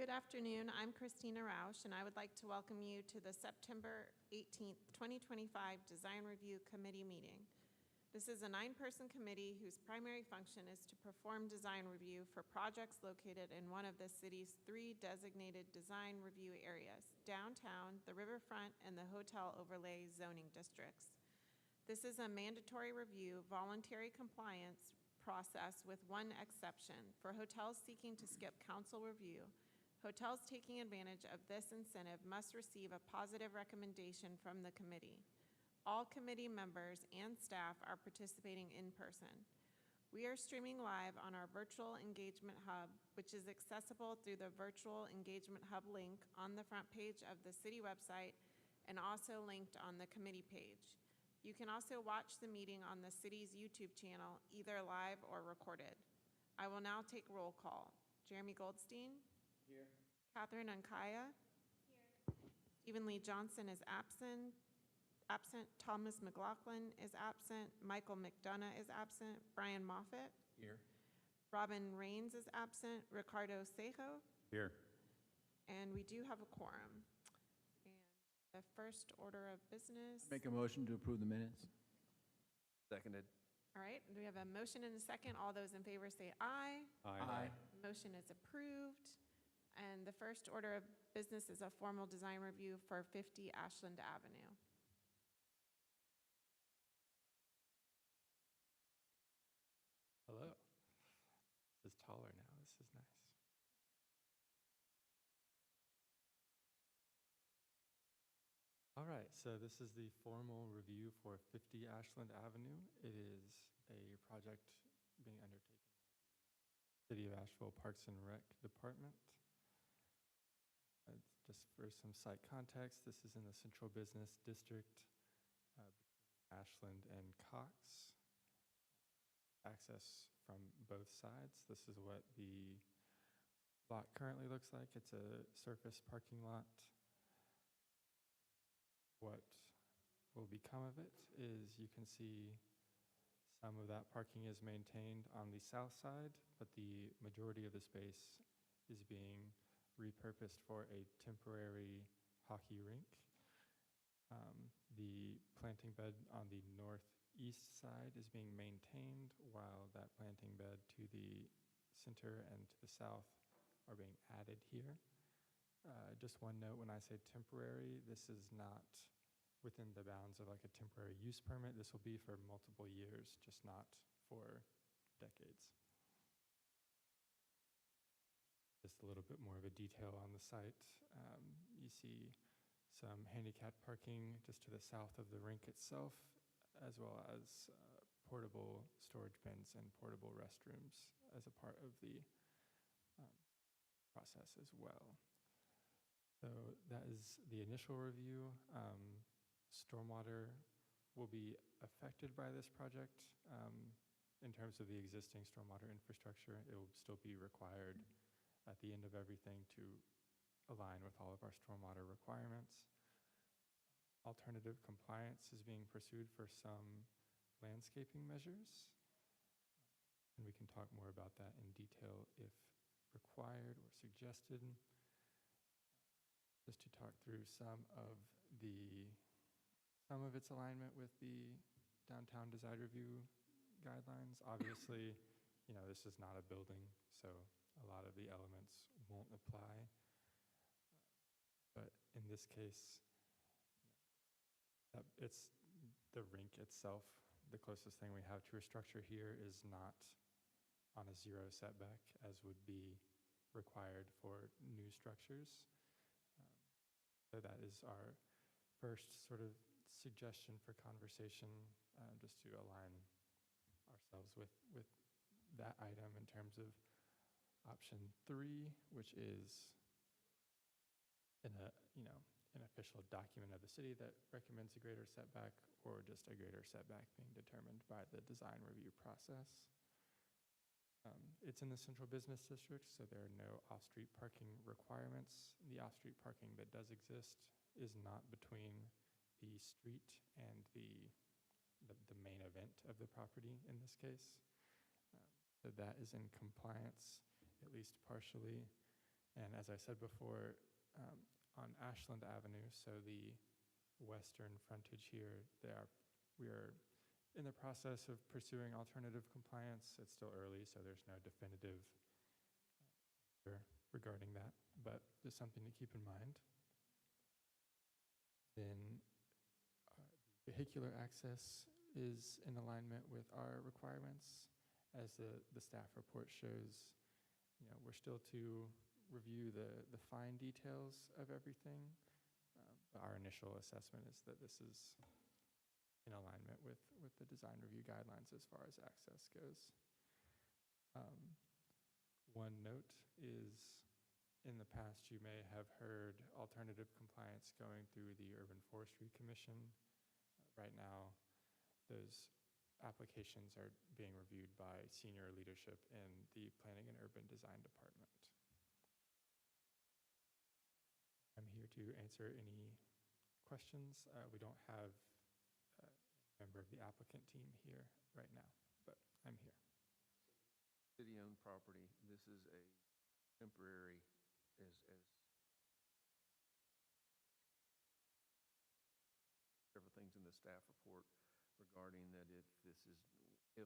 Good afternoon. I'm Christina Rausch, and I would like to welcome you to the September 18th, 2025 Design Review Committee meeting. This is a 9-person committee whose primary function is to perform design review for projects located in one of the city's 3 designated design review areas: downtown, the riverfront, and the hotel overlay zoning districts. This is a mandatory review, voluntary compliance process with one exception. For hotels seeking to skip council review, hotels taking advantage of this incentive must receive a positive recommendation from the committee. All committee members and staff are participating in person. We are streaming live on our Virtual Engagement Hub, which is accessible through the Virtual Engagement Hub link on the front page of the city website and also linked on the committee page. You can also watch the meeting on the city's YouTube channel, either live or recorded. I will now take roll call. Jeremy Goldstein? Here. Catherine Ankaya? Here. Stephen Lee Johnson is absent. Thomas McLaughlin is absent. Michael McDonough is absent. Brian Moffitt? Here. Robin Rains is absent. Ricardo Sejo? Here. And we do have a quorum. And the first order of business. Make a motion to approve the minutes. Seconded. All right, do we have a motion and a second? All those in favor say aye. Aye. Motion is approved. And the first order of business is a formal design review for 50 Ashland Avenue. Hello. This is taller now. This is nice. All right, so this is the formal review for 50 Ashland Avenue. It is a project being undertaken by the City of Asheville Parks and Rec Department. Just for some site context, this is in the Central Business District between Ashland and Cox. Access from both sides. This is what the lot currently looks like. It's a surface parking lot. What will become of it is you can see some of that parking is maintained on the south side, but the majority of the space is being repurposed for a temporary hockey rink. The planting bed on the northeast side is being maintained, while that planting bed to the center and to the south are being added here. Just one note, when I say temporary, this is not within the bounds of like a temporary use permit. This will be for multiple years, just not for decades. Just a little bit more of a detail on the site. You see some handicap parking just to the south of the rink itself, as well as portable storage bins and portable restrooms as a part of the process as well. So that is the initial review. Stormwater will be affected by this project. In terms of the existing stormwater infrastructure, it will still be required at the end of everything to align with all of our stormwater requirements. Alternative compliance is being pursued for some landscaping measures, and we can talk more about that in detail if required or suggested. Just to talk through some of its alignment with the downtown design review guidelines. Obviously, this is not a building, so a lot of the elements won't apply. But in this case, it's the rink itself. The closest thing we have to a structure here is not on a 0 setback, as would be required for new structures. So that is our first sort of suggestion for conversation, just to align ourselves with that item in terms of option 3, which is an official document of the city that recommends a greater setback, or just a greater setback being determined by the design review process. It's in the Central Business District, so there are no off-street parking requirements. The off-street parking that does exist is not between the street and the main event of the property in this case. So that is in compliance, at least partially. And as I said before, on Ashland Avenue, so the western frontage here, we are in the process of pursuing alternative compliance. It's still early, so there's no definitive answer regarding that, but just something to keep in mind. Then vehicular access is in alignment with our requirements. As the staff report shows, we're still to review the fine details of everything. But our initial assessment is that this is in alignment with the design review guidelines as far as access goes. One note is, in the past, you may have heard alternative compliance going through the Urban Forestry Commission. Right now, those applications are being reviewed by senior leadership in the Planning and Urban Design Department. I'm here to answer any questions. We don't have a member of the applicant team here right now, but I'm here. City-owned property, this is a temporary, as several things in the staff report regarding that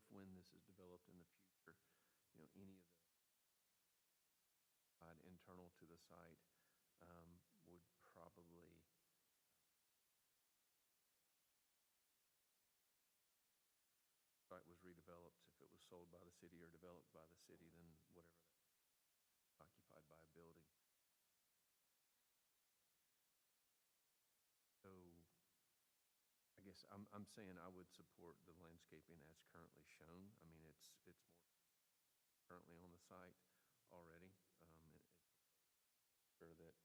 when this is developed in the future, any of the internal to the site would probably site was redeveloped. If it was sold by the city or developed by the city, then whatever that was occupied by a building. So I guess I'm saying I would support the landscaping as currently shown. I mean, it's more currently on the site already. Sure that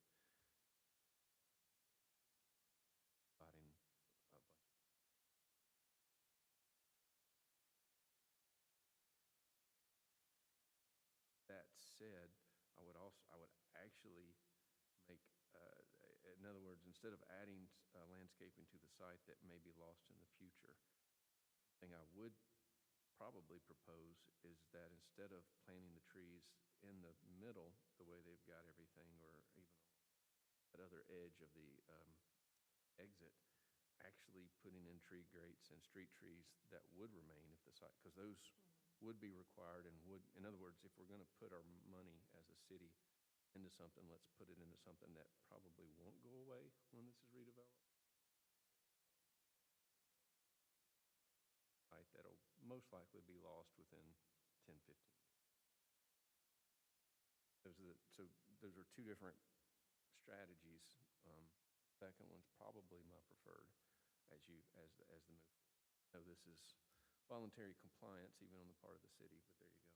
providing a bunch of that said, I would actually make, in other words, instead of adding landscaping to the site that may be lost in the future, the thing I would probably propose is that instead of planting the trees in the middle, the way they've got everything, or even that other edge of the exit, actually putting in tree grates and street trees that would remain if the site, because those would be required and would, in other words, if we're going to put our money as a city into something, let's put it into something that probably won't go away when this is redeveloped. Right, that'll most likely be lost within 10, 15 years. So those are two different strategies. Second one's probably my preferred as the move forward. So this is voluntary compliance even on the part of the city, but there you go.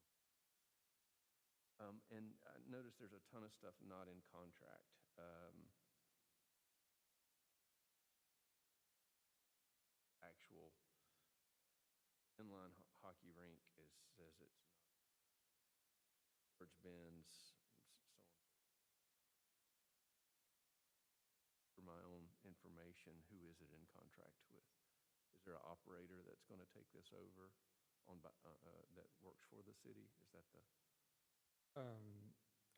And notice there's a ton of stuff not in contract. Actual inline hockey rink says it's not. Storage bins, so on. For my own information, who is it in contract with? Is there an operator that's going to take this over that works for the city? Is that the?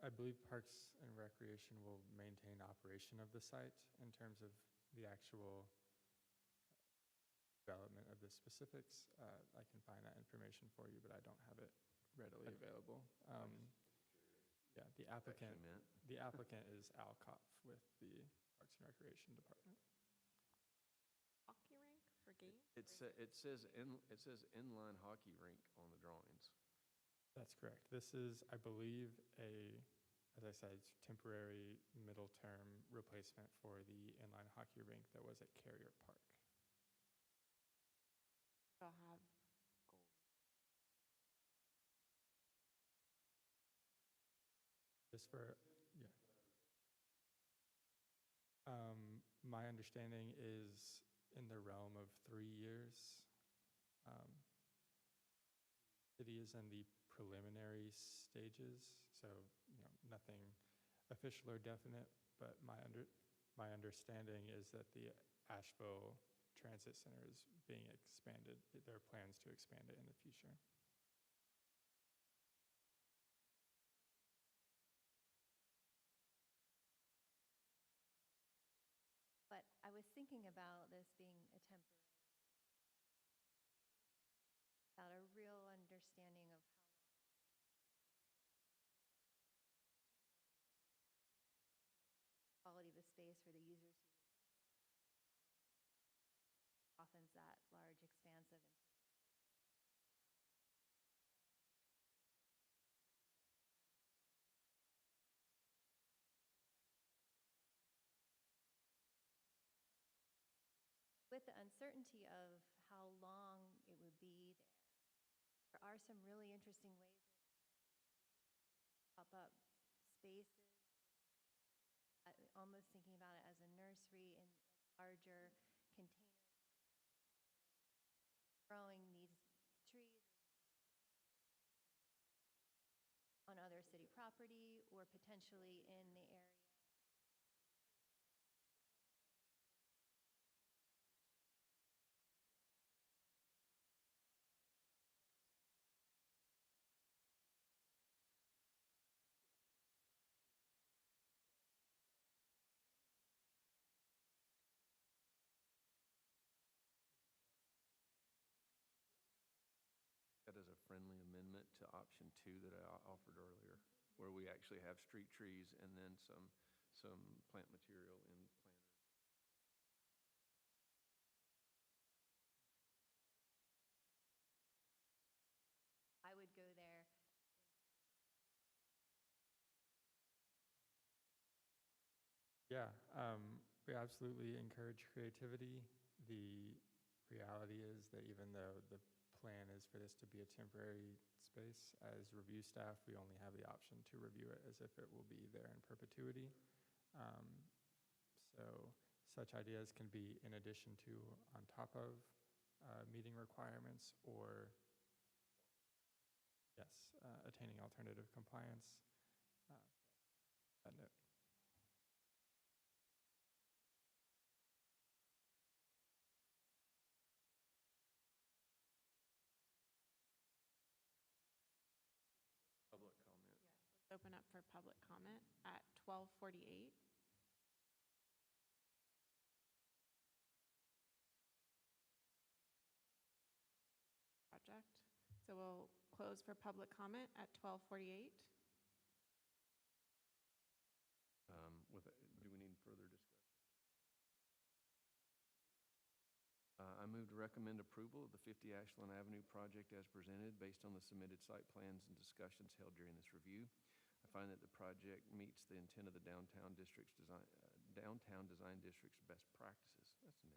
I believe Parks and Recreation will maintain operation of the site in terms of the actual development of the specifics. I can find that information for you, but I don't have it readily available. Yeah, the applicant is Al Kopf with the Parks and Recreation Department. Hockey rink for games? It says inline hockey rink on the drawings. That's correct. This is, I believe, as I said, temporary middle-term replacement for the inline hockey rink that was at Carrier Park. They'll have goals. Just for, yeah. My understanding is in the realm of 3 years. The city is in the preliminary stages, so nothing official or definite, but my understanding is that the Asheville Transit Center is being expanded. There are plans to expand it in the future. was thinking about this being a temporary, without a real understanding of how long quality of the space for the users who live near it, softens that large expanse of impervious with the uncertainty of how long it would be there. There are some really interesting ways that pop up spaces, almost thinking about it as a nursery in larger containers, growing these trees on other city property or potentially in the area. That is a friendly amendment to option 2 that I offered earlier, where we actually have street trees and then some plant material in planters. I would go there. Yeah, we absolutely encourage creativity. The reality is that even though the plan is for this to be a temporary space, as review staff, we only have the option to review it as if it will be there in perpetuity. Um, so such ideas can be in addition to, on top of meeting requirements, or yes, attaining alternative compliance. That note. Public comment. Let's open up for public comment at 12:48. Project. So we'll close for public comment at 12:48. Do we need further discussion? I move to recommend approval of the 50 Ashland Avenue project as presented based on the submitted site plans and discussions held during this review. I find that the project meets the intent of the downtown district's downtown design district's best practices. That's new.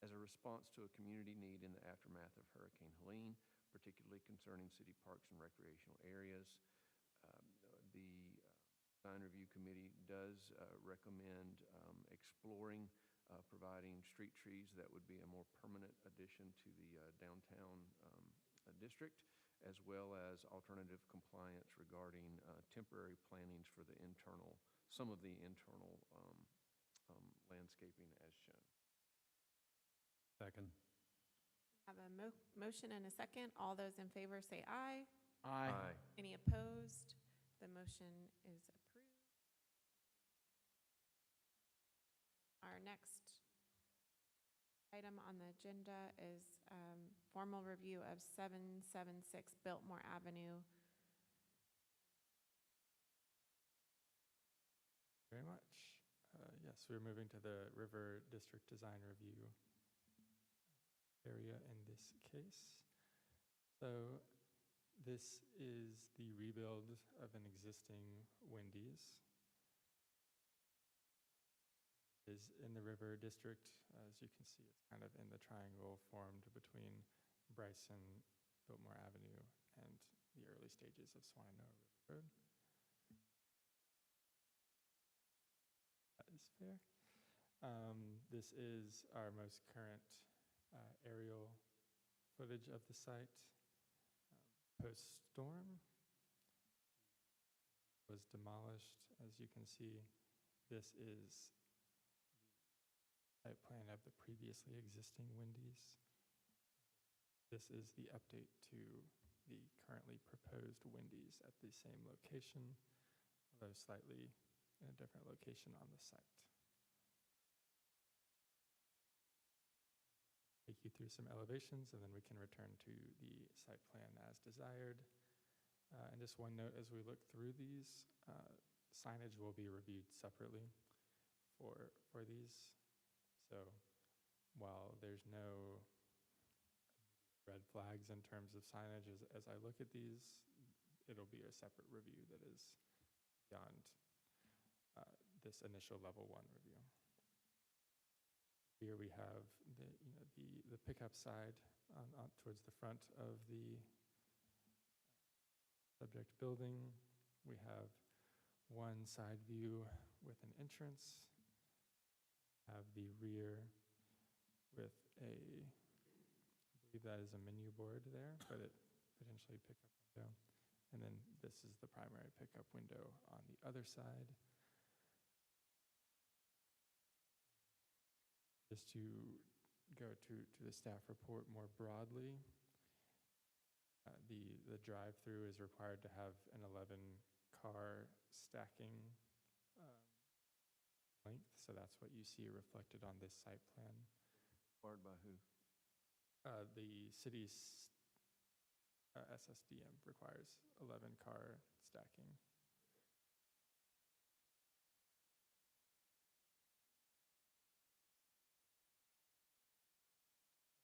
As a response to a community need in the aftermath of Hurricane Helene, particularly concerning city parks and recreational areas. The Design Review Committee does recommend exploring providing street trees that would be a more permanent addition to the downtown district, as well as alternative compliance regarding temporary plantings for the some of the internal landscaping as shown. Second. Have a motion and a second. All those in favor say aye. Aye. Any opposed? The motion is approved. Our next item on the agenda is formal review of 776 Biltmore Avenue. Very much. Yes, we're moving to the River District Design Review area in this case. So this is the rebuild of an existing Wendy's. It is in the River District. As you can see, it's kind of in the triangle formed between Bryson, Biltmore Avenue, and the early stages of Swannanoa River Road. That is fair. This is our most current aerial footage of the site. Post-storm, was demolished. As you can see, this is the site plan of the previously existing Wendy's. This is the update to the currently proposed Wendy's at the same location, although slightly in a different location on the site. take you through some elevations, and then we can return to the site plan as desired. And just one note, as we look through these, signage will be reviewed separately for these. So while there's no red flags in terms of signage, as I look at these, it'll be a separate review that is beyond this initial level 1 review. Here we have the pickup side on towards the front of the subject building. We have one side view with an entrance. Have the rear with I believe that is a menu board there, but it potentially pickup window. And then this is the primary pickup window on the other side. Just to go to the staff report more broadly, the drive-through is required to have an 11-car stacking length, so that's what you see reflected on this site plan. Required by who? The city's SSDM requires 11-car stacking.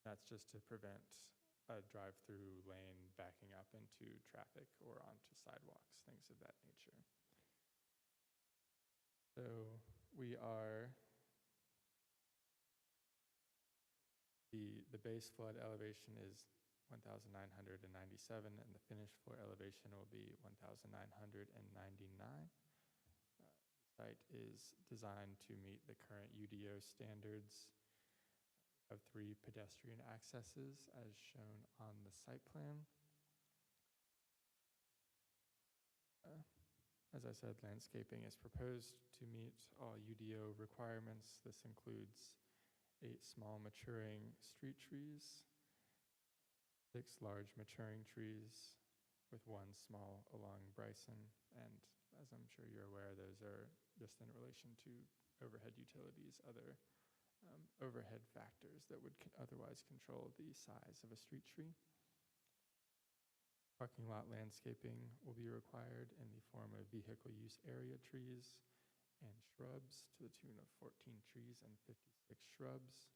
That's just to prevent a drive-through lane backing up into traffic or onto sidewalks, things of that nature. So we are, the base flood elevation is 1,997, and the finished floor elevation will be 1,999. The site is designed to meet the current UDO standards of 3 pedestrian accesses as shown on the site plan. As I said, landscaping is proposed to meet all UDO requirements. This includes 8 small maturing street trees, 6 large maturing trees with 1 small along Bryson. And as I'm sure you're aware, those are just in relation to overhead utilities, other overhead factors that would otherwise control the size of a street tree. Parking lot landscaping will be required in the form of vehicle use area trees and shrubs to the tune of 14 trees and 56 shrubs.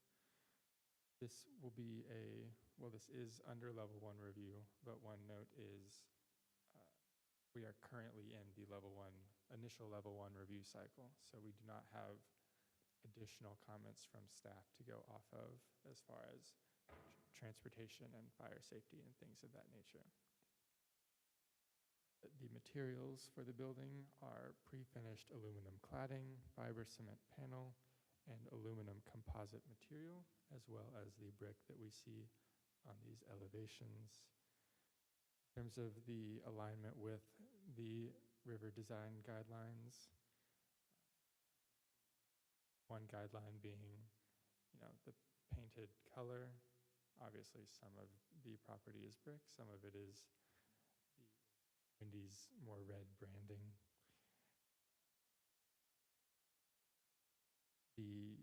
This will be this is under level 1 review, but one note is we are currently in the initial level 1 review cycle, so we do not have additional comments from staff to go off of as far as transportation and fire safety and things of that nature. The materials for the building are pre-finished aluminum cladding, fiber cement panel, and aluminum composite material, as well as the brick that we see on these elevations. In terms of the alignment with the river design guidelines, one guideline being, the painted color. Obviously, some of the property is brick, some of it is the Wendy's more red branding. The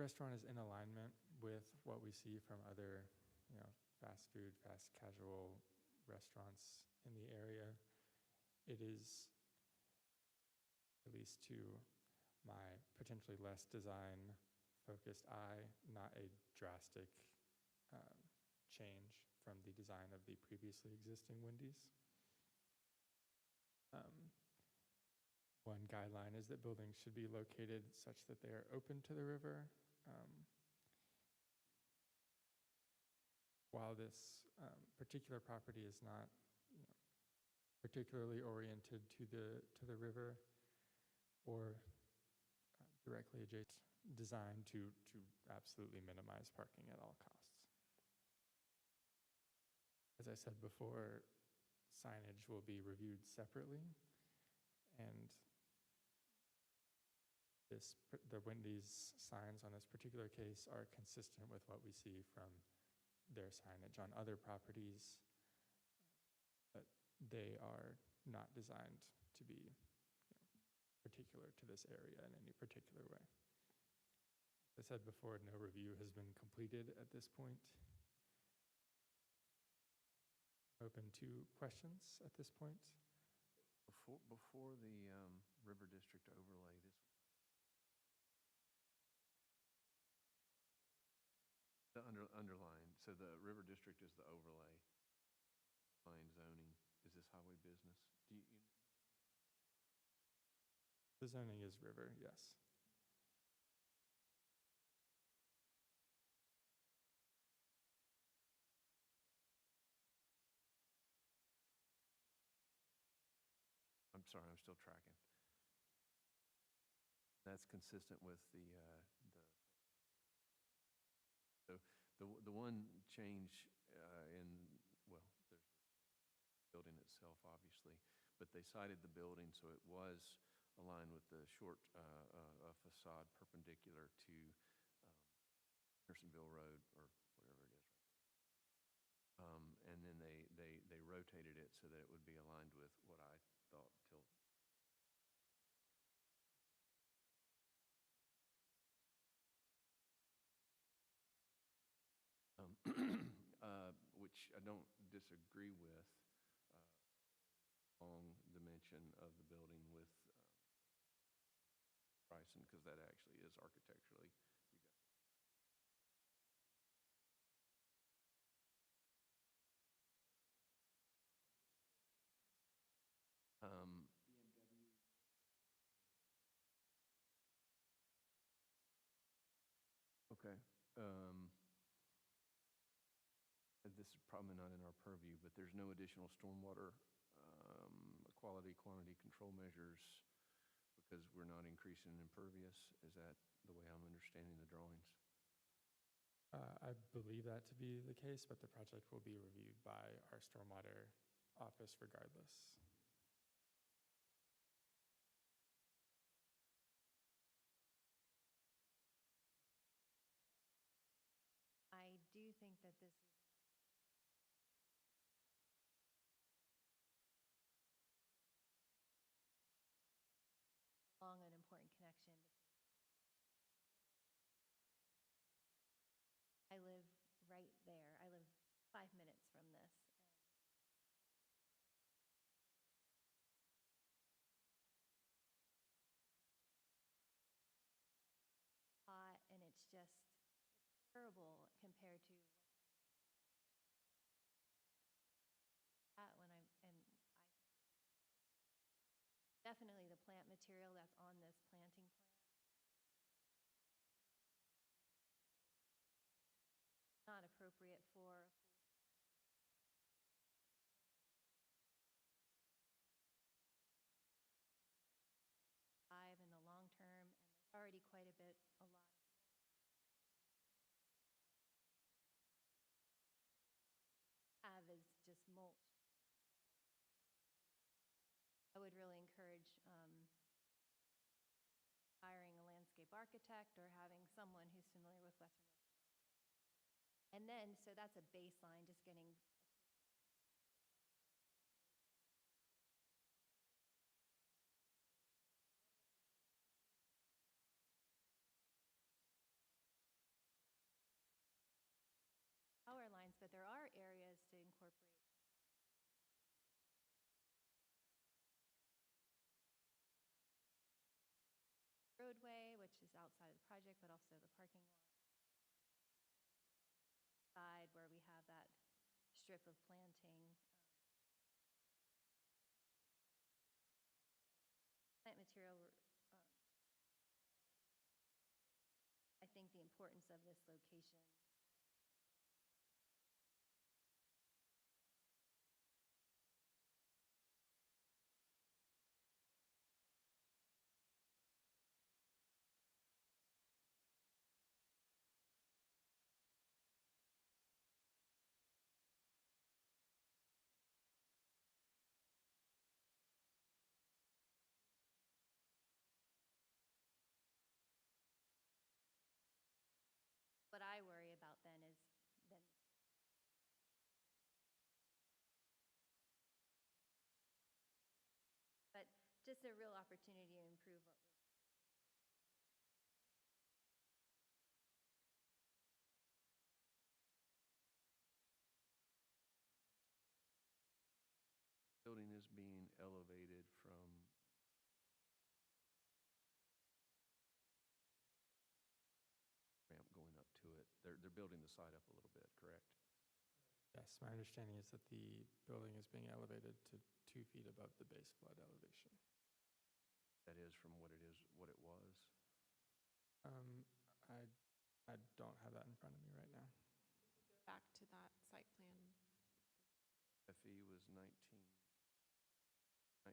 restaurant is in alignment with what we see from other, fast food, fast casual restaurants in the area. It is, at least to my potentially less design-focused eye, not a drastic change from the design of the previously existing Wendy's. One guideline is that buildings should be located such that they are open to the river. While this particular property is not particularly oriented to the river or directly adjacent, designed to absolutely minimize parking at all costs. As I said before, signage will be reviewed separately, and the Wendy's signs on this particular case are consistent with what we see from their signage on other properties, but they are not designed to be particular to this area in any particular way. I said before, no review has been completed at this point. Open to questions at this point. Before the River District overlay, the underline, so the River District is the overlay, line zoning, is this highway business? The zoning is river, yes. I'm sorry, I'm still tracking. That's consistent with the one change in, well, there's the building itself, obviously, but they cited the building, so it was aligned with the short facade perpendicular to Hendersonville Road, or whatever it is. And then they rotated it so that it would be aligned with what I thought till. Which I don't disagree with, long dimension of the building with Bryson, because that actually is architecturally, you got. Okay. This is probably not in our purview, but there's no additional stormwater quantity control measures because we're not increasing impervious. Is that the way I'm understanding the drawings? I believe that to be the case, but the project will be reviewed by our stormwater office regardless. I do think that this is along an important connection between. I live right there. I live 5 minutes from this. Hot, and it's terrible compared to that when I'm, and I think definitely the plant material that's on this planting plan. Not appropriate for five in the long term, and there's already quite a lot of have is just mulch. I would really encourage hiring a landscape architect or having someone who's familiar with Western North Carolina. And then, so that's a baseline, just getting power lines, but there are areas to incorporate roadway, which is outside of the project, but also the parking lot side where we have that strip of planting. Plant material, I think the importance of this location. What I worry about then is then but just a real opportunity to improve what was is being elevated from ramp going up to it. They're building the site up a little bit, correct? Yes, my understanding is that the building is being elevated to 2 feet above the base flood elevation. That is from what it was. Um, I, I don't have that in front of me right now. Back to that site plan. FE was 1993.25,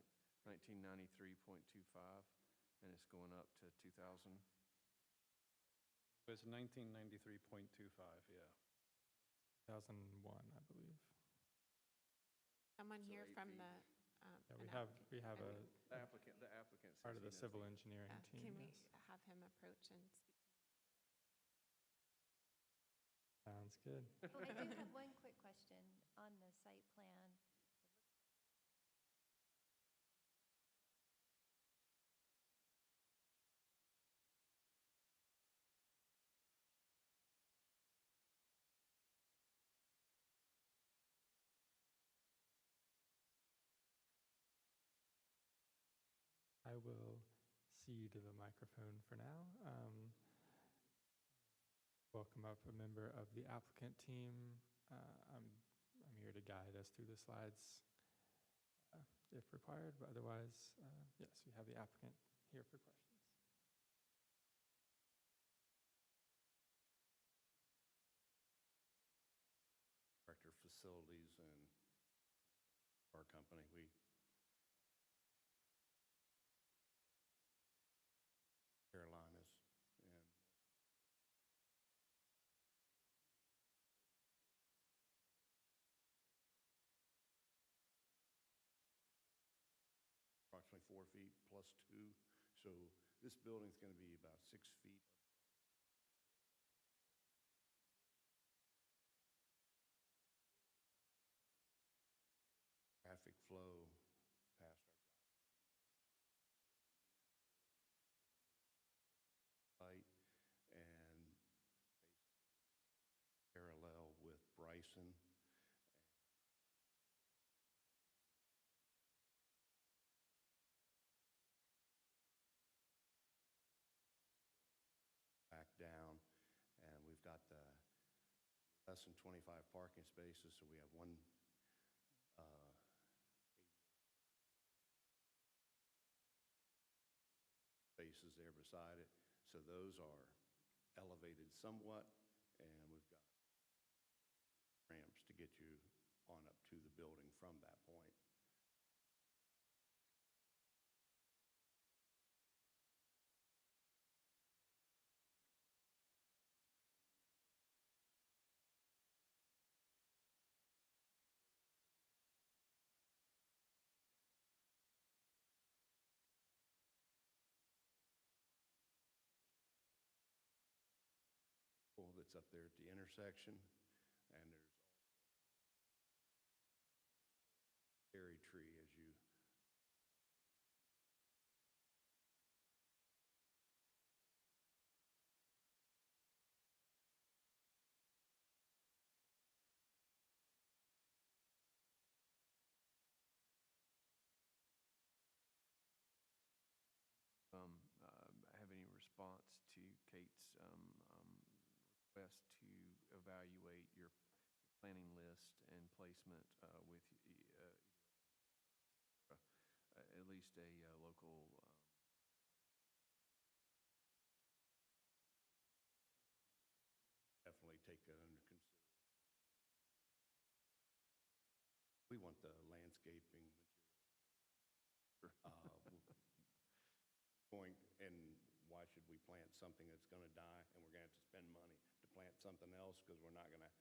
and it's going up to 2000. It was 1993.25, yeah. 2001, I believe. Someone So here 8 from feet. the. Yeah, an we have applicant. a The applicant part says of the he knows civil the- engineering team, Can we yes. have him approach and speak to him? Sounds good. Oh, I do have one quick question on the site plan. I will see you to the microphone for now. Welcome up a member of the applicant team. I'm here to guide us through the slides if required, but otherwise, yes, we have the applicant here for questions. Director of Facilities and our company, we Carolinas and approximately 4 feet plus 2. So this building's going to be about 6 feet above traffic flow past our site and basically parallel with Bryson. Back down, and we've got the less than 25 parking spaces, so we have one spaces there beside it. So those are elevated somewhat, and we've got ramps to get you on up to the building from that point. That's up there at the intersection, and there's also cherry tree as you have any response to Kate's request to evaluate your planning list and placement with at least a local definitely take that under consideration. We want the landscaping material. And why should we plant something that's going to die, and we're going to have to spend money to plant something else because we're not going to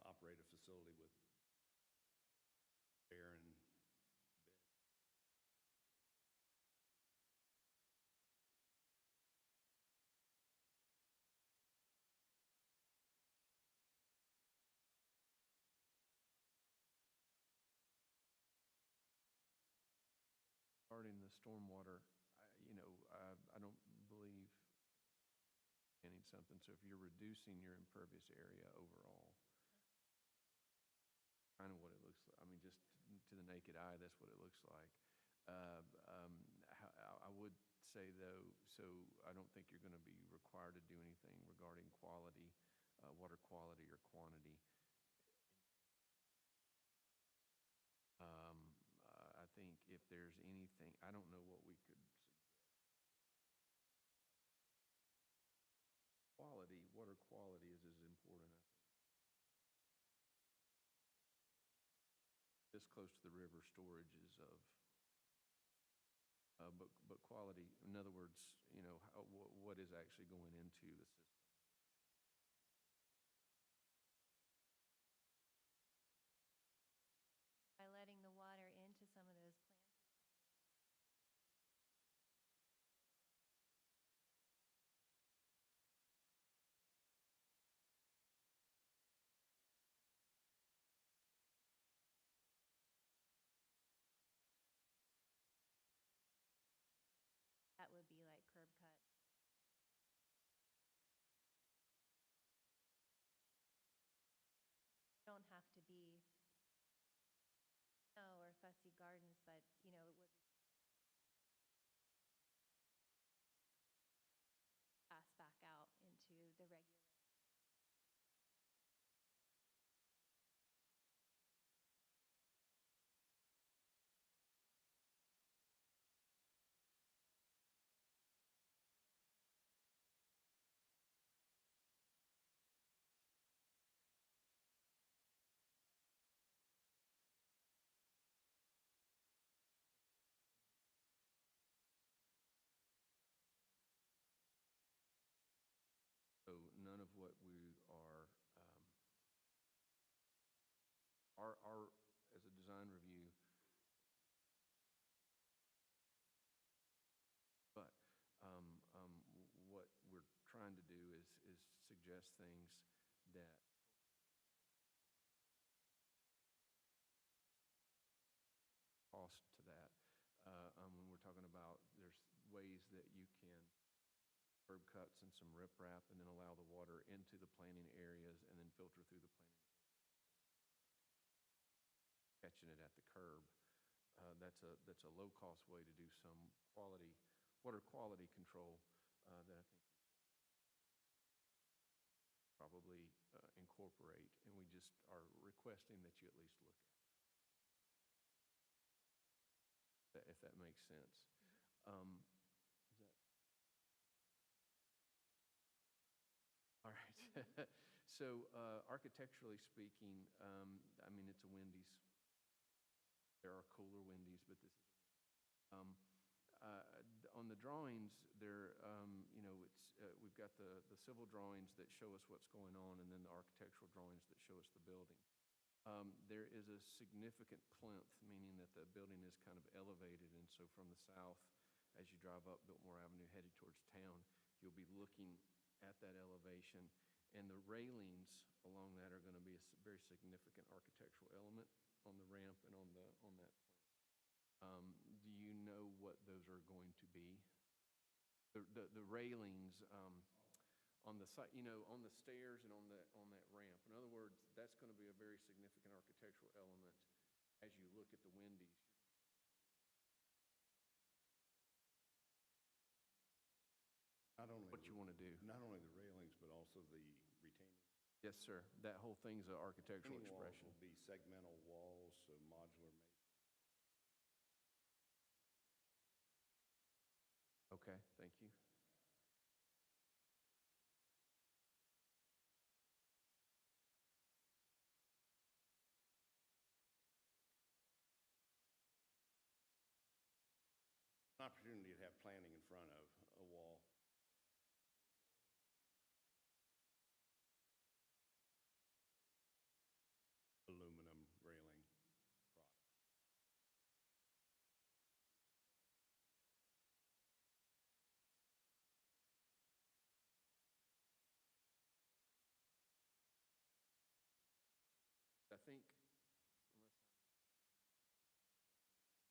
operate a facility with barren beds. regarding the stormwater. I don't believe planning something. So if you're reducing your impervious area overall, kind of what it looks like. I mean, just to to the naked eye, that's what it looks like. I would say, though, so I don't think you're going to be required to do anything regarding quality, water quality or quantity. I think if there's anything, I don't know what we could suggest. Quality, water quality is as important, I think. This close to the river, storages of, but quality, in other words, what is actually going into the system. By letting the water into some of those planters that would be like curb cuts. They don't have to be or fussy gardens, but it would be pass back out into the regular. So none of what we are, as a design review, but what we're trying to do is suggest things that cost to that. When we're talking about, there's ways that you can curb cuts and some riprap and then allow the water into the planting areas and then filter through the planting areas, catching it at the curb. That's a low-cost way to do some water quality control that I think we probably incorporate, and we just are requesting that you at least look at it, if that makes sense. Is that all right? So architecturally speaking, I mean, it's a Wendy's. There are cooler Wendy's, but this is on the drawings there. We've got the civil drawings that show us what's going on, and then the architectural drawings that show us the building. There is a significant plinth, meaning that the building is kind of elevated, and so from the south, as you drive up Biltmore Avenue headed towards town, you'll be looking at that elevation, and the railings along that are going to be a very significant architectural element on the ramp and on that plant. Do you know what those are going to be? The railings on the side, on the stairs and on that ramp. In other words, that's going to be a very significant architectural element as you look at the Wendy's. Not only What you want to do? Not only the railings, but also the retaining. Yes, sir. That whole thing's an architectural Retaining walls expression. will be segmental walls, so modular masonry. Okay, thank you. An opportunity to have planting in front of a wall. Aluminum railing product. I think,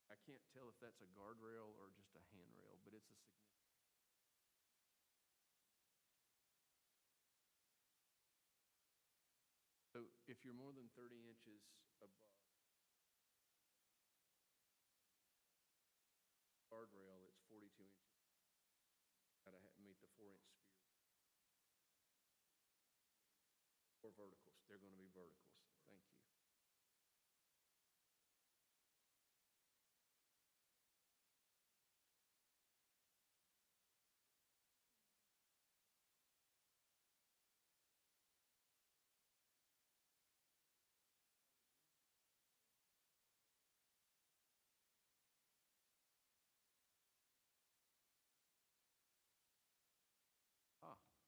I can't tell if that's a guardrail or just a handrail, but it's a significant. So if you're more than 30 inches above, 4-inch sphere. Or verticals, they're gonna be verticals, thank you. Ah, no.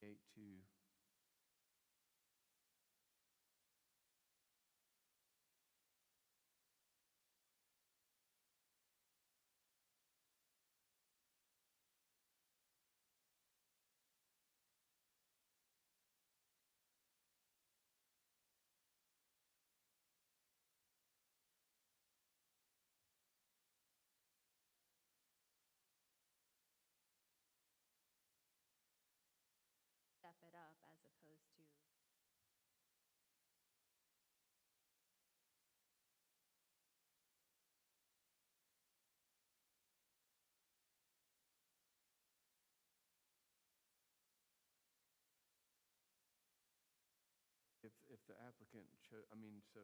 8 to, Step it up as opposed to, if the applicant I mean, so,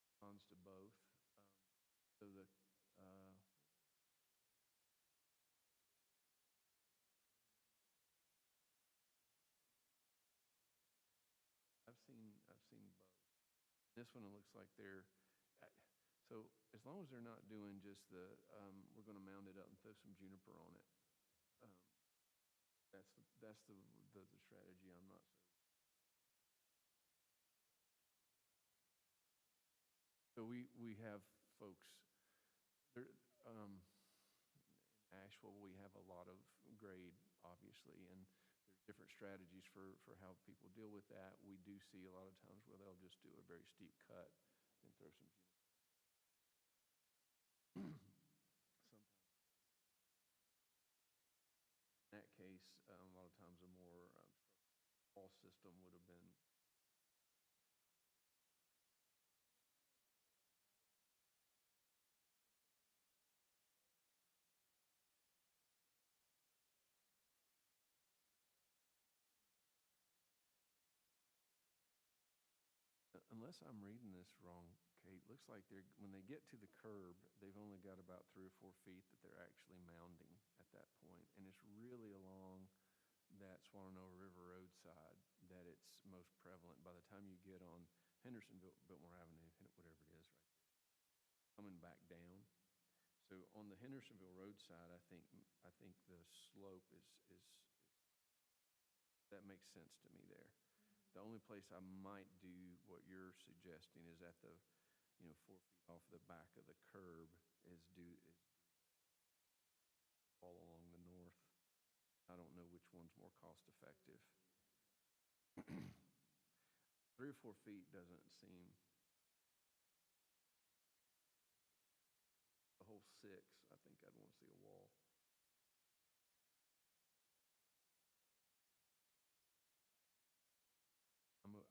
responds to both, so that, I've seen both. This one, it looks like they're, so as long as they're not doing just the, we're gonna mount it up and throw some juniper on it. um, That's the strategy. I'm not so. So we have folks, there, in Asheville, we have a lot of grade, obviously, and there's different strategies for how people deal with that. We do see a lot of times where they'll just do a very steep cut and throw some juniper. Sometimes in that case, a lot of times a more wall system would have been. Unless I'm reading this wrong, Kate, looks like they're, when they get to the curb, they've only got about 3 or 4 feet that they're actually mounding at that point. And it's really along that Swannanoa River Road side that it's most prevalent. By the time you get on Hendersonville, Biltmore Avenue, whatever it is right there, coming back down. So on the Hendersonville Road side, I think the slope is that makes sense to me there. The only place I might do what you're suggesting is at the, 4 feet off the back of the curb is all along the north. I don't know which one's more cost effective. 3 or 4 feet doesn't seem. The whole 6, I think I'd want to see a wall.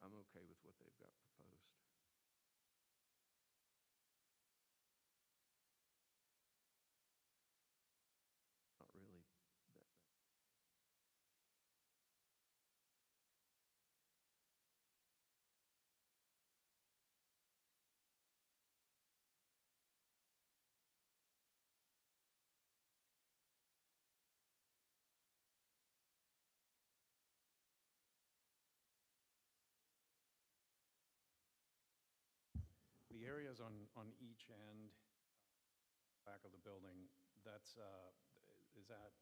I'm okay with what they've got proposed. Not really that. The areas on each end, back of the building, that's, is that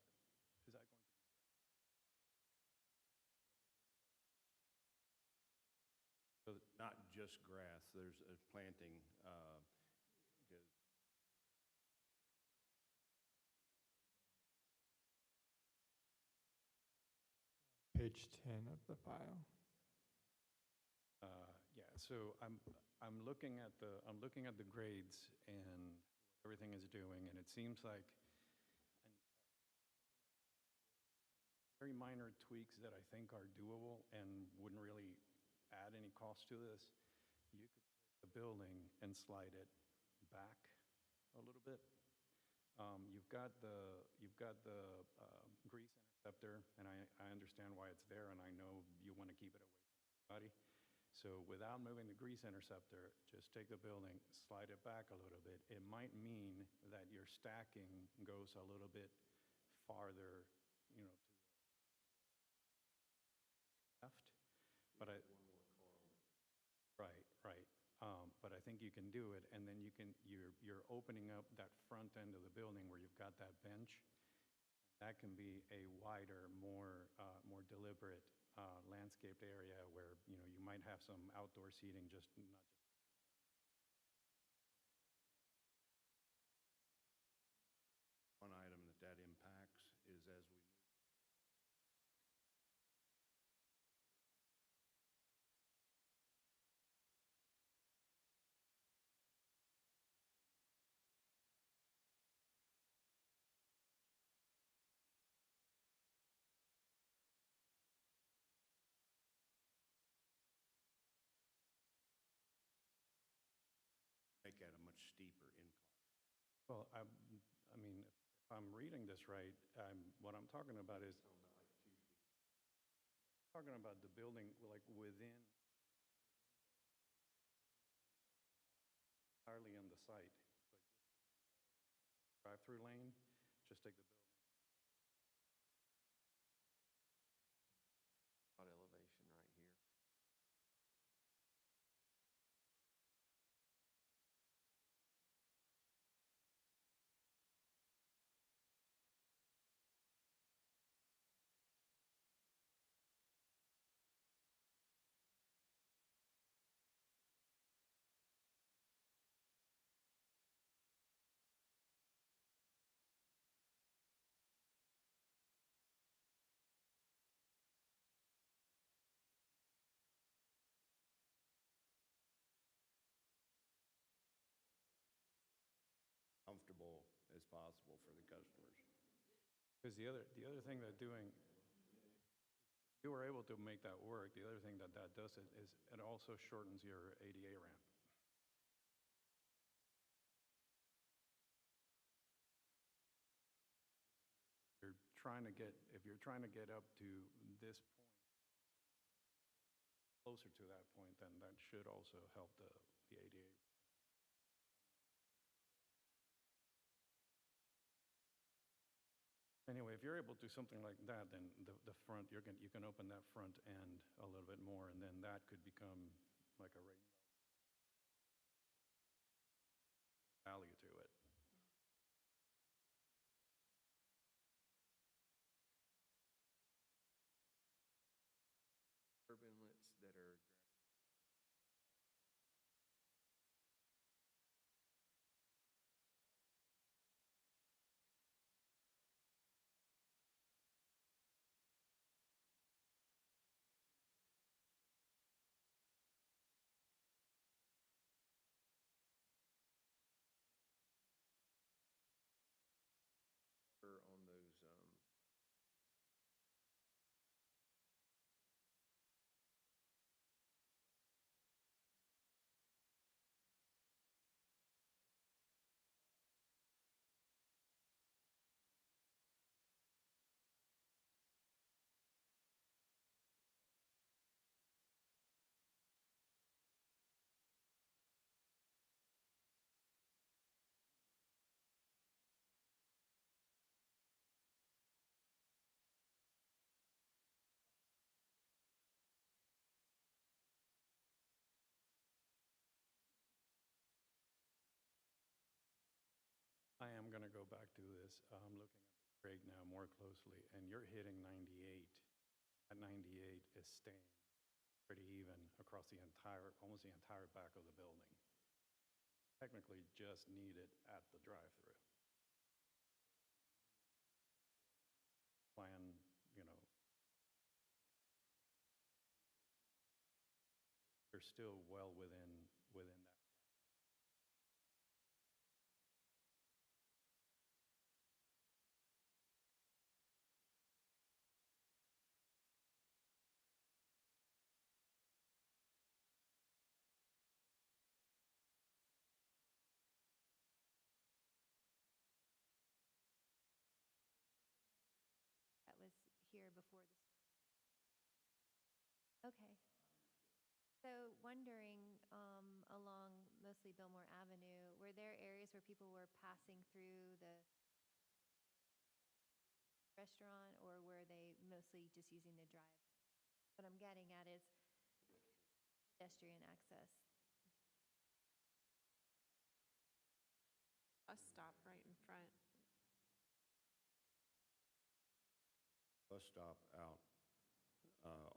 going to be? So Not just grass, there's a planting, goes Page 10 of the file. Yeah, so I'm looking at the grades and what everything is doing, and it seems like very minor tweaks that I think are doable and wouldn't really add any cost to this. You could take the building and slide it back a little bit. You've got the grease interceptor, and I understand why it's there, and I know you want to keep it away from everybody. So without moving the grease interceptor, just take the building, slide it back a little bit. It might mean that your stacking goes a little bit farther, to the left. But I, right, right. But I think you can do it, and then you're opening up that front end of the building where you've got that bench. That can be a wider, more deliberate landscaped area where, you might have some outdoor seating, just not just. One item that impacts is as we move, make that a much steeper incline. Well, I mean, if I'm reading this right, what I'm talking about is talking about the building like within entirely in the site. So drive-through lane, just take the building. Hot elevation right here. Comfortable as possible for the customers. Because the other thing that doing, if you were able to make that work, the other thing that does is it also shortens your ADA ramp. If you're trying to get up to this point, closer to that point, then that should also help the ADA. Anyway, if you're able to do something like that, then the front, you can open that front end a little bit more, and then that could become like a value to it. Curb inlets that are water on those, I am going to go back to this. I'm looking at the grade now more closely, and you're hitting 98. That 98 is staying pretty even across almost the entire back of the building. Technically, just need it at the drive-through. Plan, you're still well within that. before the storm. Okay. So wondering, along mostly Biltmore Avenue, were there areas where people were passing through the restaurant, or were they mostly just using the drive? What I'm getting at is pedestrian access. Bus stop right in front. Bus stop out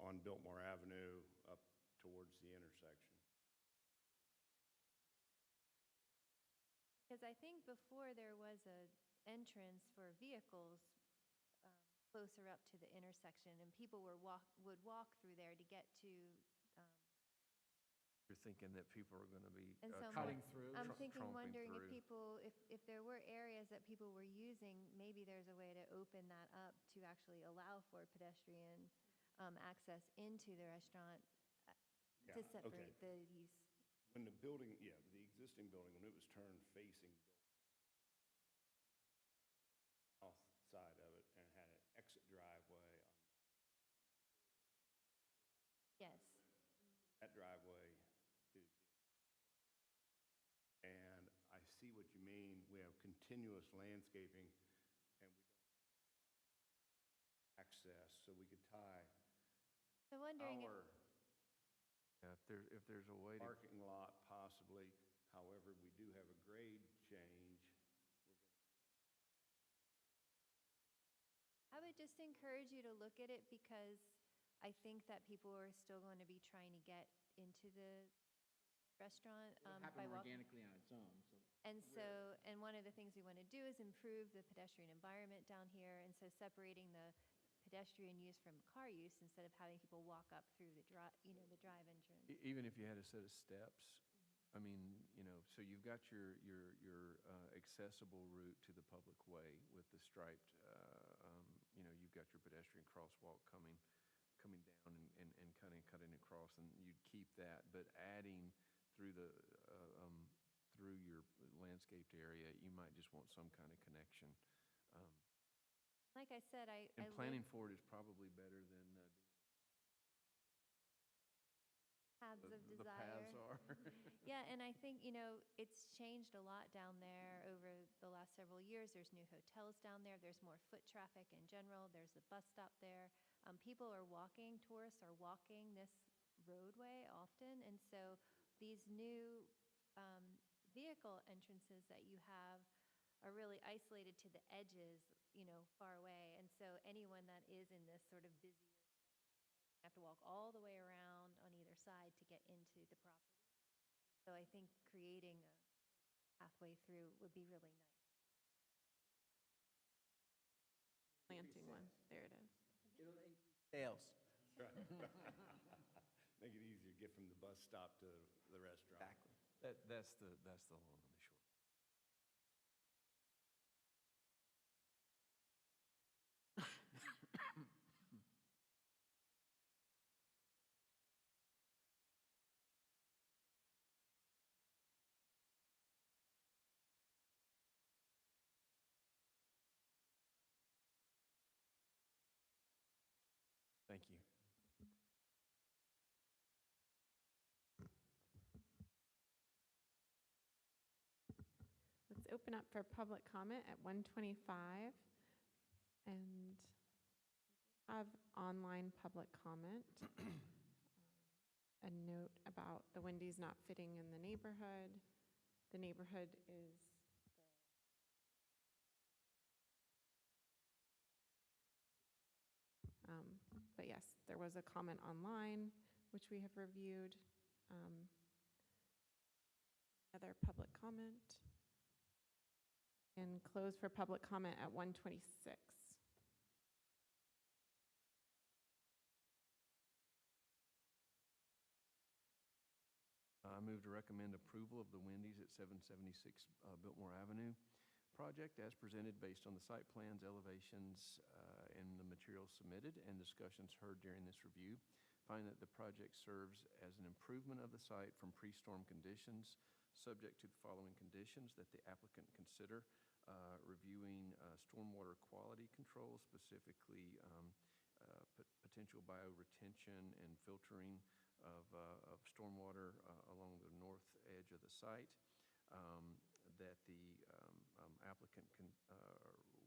on Biltmore Avenue up towards the intersection. Because I think before there was a entrance for vehicles closer up to the intersection, and people would walk through there to get to. You're thinking that people are going to be And so Cutting through. I'm tromping wondering if through. people, if there were areas that people were using, maybe there's a way to open that up to actually allow for pedestrian access into the restaurant to Yeah, separate okay. the use. When the building, yeah, the existing building, when it was turned facing south side of it and had an exit driveway on Yes. that driveway is and I see what you mean. We have continuous landscaping and we don't access, so we could tie So wondering if, our Yeah, if there's a way to, parking lot possibly. However, we do have a grade change. I would just encourage you to look at it, because I think that people are still going to be trying to get into the restaurant It'll by happen walking. organically on its own, so. And one of the things we want to do is improve the pedestrian environment down here, and so separating the pedestrian use from car use instead of having people walk up through the drive, the drive entrance. even if you had a set of steps, I mean, so you've got your accessible route to the public way with the striped, you've got your pedestrian crosswalk coming down and cutting across, and you'd keep that, but adding through through your landscaped area, you might just want some kind of connection. Like I said, And planning for it is probably better than paths of the desire. paths are. Yeah, and I think, it's changed a lot down there over the last several years. There's new hotels down there. There's more foot traffic in general. There's a bus stop there. People are walking, tourists are walking this roadway often. And so these new vehicle entrances that you have are really isolated to the edges, far away. And so anyone that is in this sort of busier section have to walk all the way around on either side to get into the property. So I think creating a pathway through would be really nice. Planting one. There it is. It'll increase sales. Right. Make it easier to get from the bus stop to the restaurant. Exactly. That's the long and the short. Thank you. Let's open up for public comment at 1:25. And have online public comment. A note about the Wendy's not fitting in the neighborhood. The neighborhood is but yes, there was a comment online, which we have reviewed. Other public comment. And close for public comment at 1:26. I move to recommend approval of the Wendy's at 776 Biltmore Avenue project as presented based on the site plans, elevations, and the materials submitted and discussions heard during this review. Find that the project serves as an improvement of the site from pre-storm conditions, subject to the following conditions: that the applicant consider reviewing stormwater quality control, specifically potential bioretention and filtering of stormwater along the north edge of the site, that the applicant can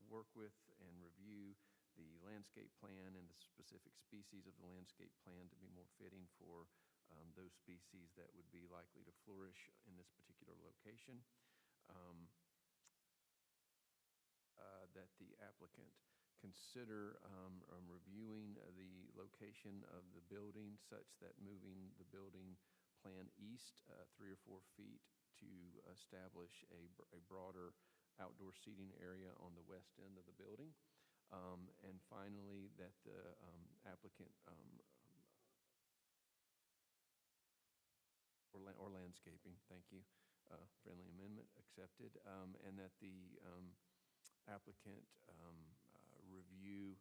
work with and review the landscape plan and the specific species of the landscape plan to be more fitting for those species that would be likely to flourish in this particular location. That the applicant consider reviewing the location of the building such that moving the building plan east 3 or 4 feet to establish a broader outdoor seating area on the west end of the building. And finally, that the applicant or landscaping, thank you, friendly amendment accepted, and that the applicant review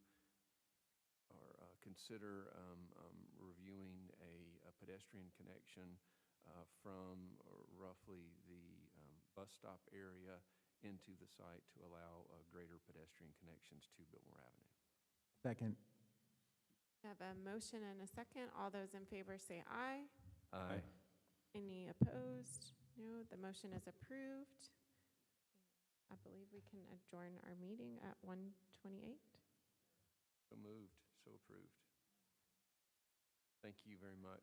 or consider reviewing a pedestrian connection from roughly the bus stop area into the site to allow greater pedestrian connections to Biltmore Avenue. Second. I have a motion and a second. All those in favor say aye. Aye. Any opposed? No, the motion is approved. I believe we can adjourn our meeting at 1:28. So moved, so approved. Thank you very much.